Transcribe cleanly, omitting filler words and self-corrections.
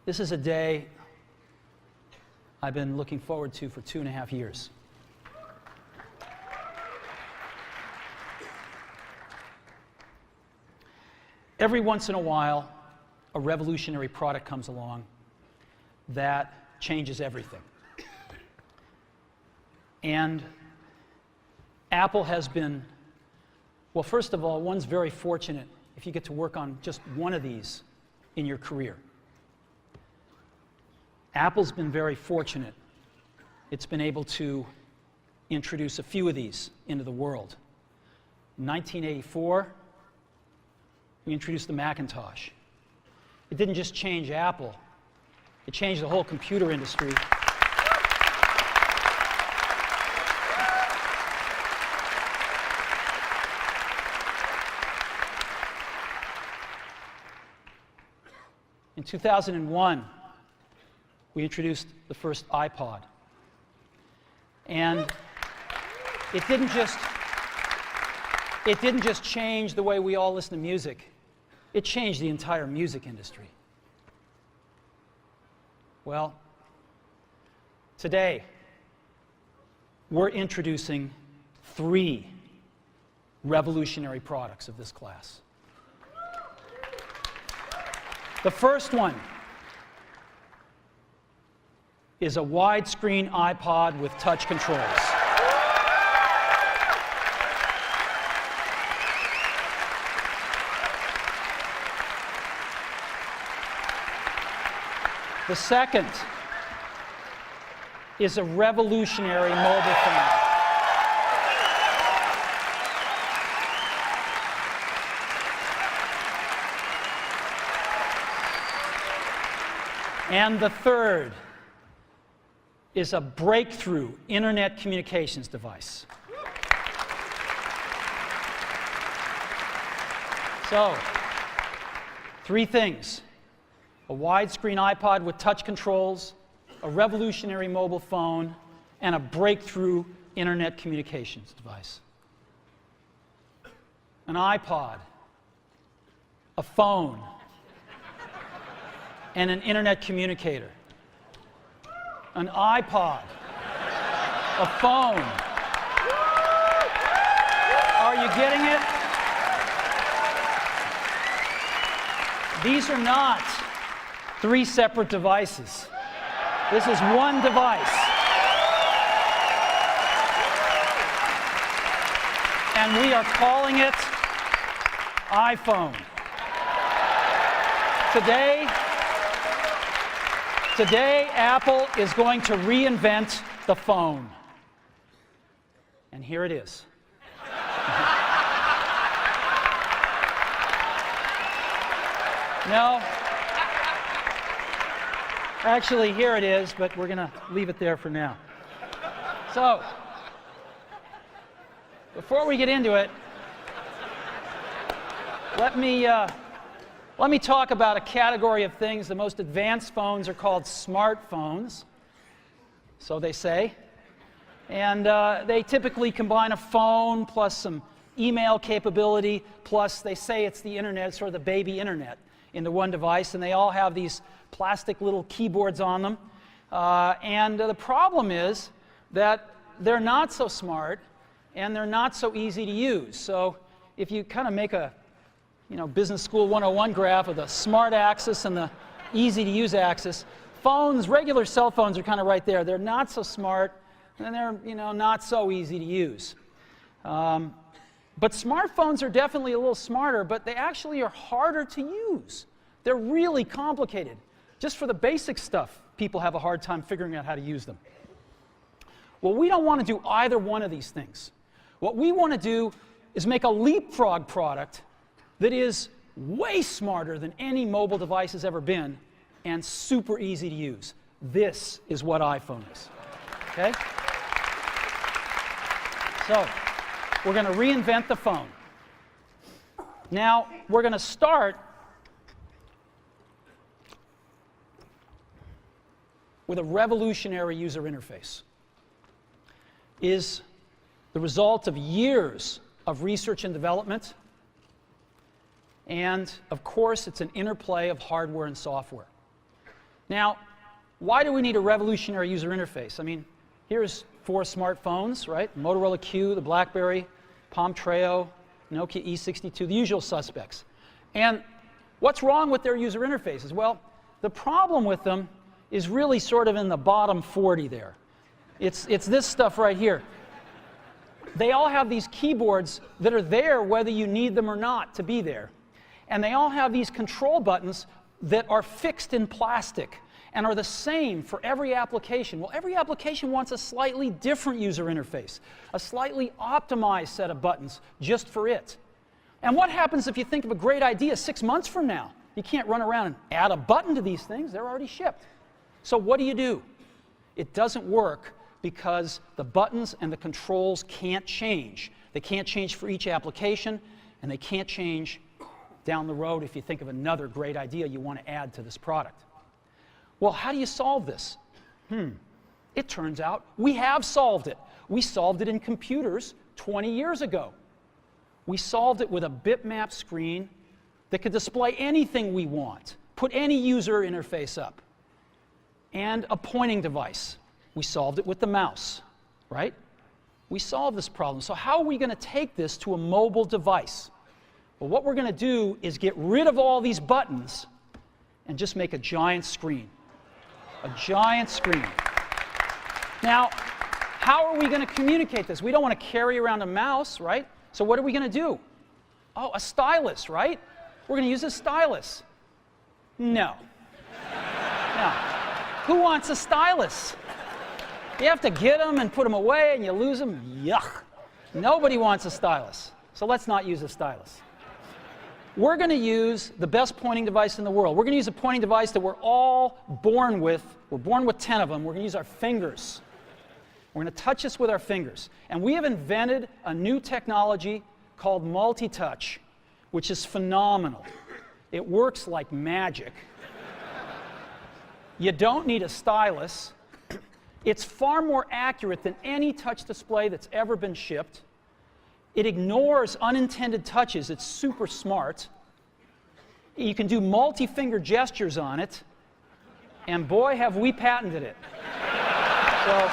This is a day I've been looking forward to for 2.5 years. Every once in a while, a revolutionary product comes along that changes everything. And Apple has been, well, first of all, one's very fortunate if you get to work on just one of these in your career. Apple's been very fortunate. It's been able to introduce a few of these into the world. In 1984, we introduced the Macintosh. It didn't just change Apple, it changed the whole computer industry. In 2001, we introduced the first iPod. And it didn't just change the way we all listen to music. It changed the entire music industry. Well, today, we're introducing 3 revolutionary products of this class. The first one is a widescreen iPod with touch controls. The second is a revolutionary mobile phone. And the third is a breakthrough internet communications device. So, 3 things. A widescreen iPod with touch controls, a revolutionary mobile phone, and a breakthrough internet communications device. An iPod, a phone, and an internet communicator. An iPod, a phone. Are you getting it? These are not 3 separate devices. This is one device. And we are calling it iPhone. Today, Apple is going to reinvent the phone. And here it is. No. Actually, here it is, but we're going to leave it there for now. So, before we get into it, let me talk about a category of things. The most advanced phones are called smartphones, so they say. And they typically combine a phone plus some email capability, plus they say it's the internet, sort of the baby internet, into one device, and they all have these plastic little keyboards on them. And the problem is that they're not so smart and they're not so easy to use. So if you kind of make a Business School 101 graph of the smart axis and the easy to use axis, phones, regular cell phones are kind of right there. They're not so smart and they're not so easy to use. But smartphones are definitely a little smarter, but they actually are harder to use. They're really complicated. Just for the basic stuff, people have a hard time figuring out how to use them. Well, we don't want to do either one of these things. What we want to do is make a leapfrog product that is way smarter than any mobile device has ever been and super easy to use. This is what iPhone is. Okay? So, we're going to reinvent the phone. Now, we're going to start with a revolutionary user interface. Is the result of years of research and development, and of course it's an interplay of hardware and software. Now, why do we need a revolutionary user interface? I mean, here's 4 smartphones, right? Motorola Q, the BlackBerry, Palm Treo, Nokia E62, the usual suspects. And what's wrong with their user interfaces? Well, the problem with them is really sort of in the bottom 40 there. It's this stuff right here. They all have these keyboards that are there whether you need them or not to be there. And they all have these control buttons that are fixed in plastic and are the same for every application. Well, every application wants a slightly different user interface, a slightly optimized set of buttons just for it. And what happens if you think of a great idea 6 months from now? You can't run around and add a button to these things. They're already shipped. So what do? It doesn't work because the buttons and the controls can't change. They can't change for each application, and they can't change down the road if you think of another great idea you want to add to this product. Well, how do you solve this? It turns out we have solved it. We solved it in computers 20 years ago. We solved it with a bitmap screen that could display anything we want, put any user interface up, and a pointing device. We solved it with the mouse, right? We solved this problem. So how are we going to take this to a mobile device? Well, what we're going to do is get rid of all these buttons and just make a giant screen. A giant screen. Now, how are we going to communicate this? We don't want to carry around a mouse, right? So what are we going to do? Oh, a stylus, right? We're going to use a stylus. No. No. Who wants a stylus? You have to get them and put them away and you lose them. Yuck. Nobody wants a stylus. So let's not use a stylus. We're going to use the best pointing device in the world. We're going to use a pointing device that we're all born with. We're born with 10 of them. We're going to use our fingers. We're going to touch this with our fingers. And we have invented a new technology called multi-touch, which is phenomenal. It works like magic. You don't need a stylus. It's far more accurate than any touch display that's ever been shipped. It ignores unintended touches. It's super smart. You can do multi-finger gestures on it. And boy, have we patented it. So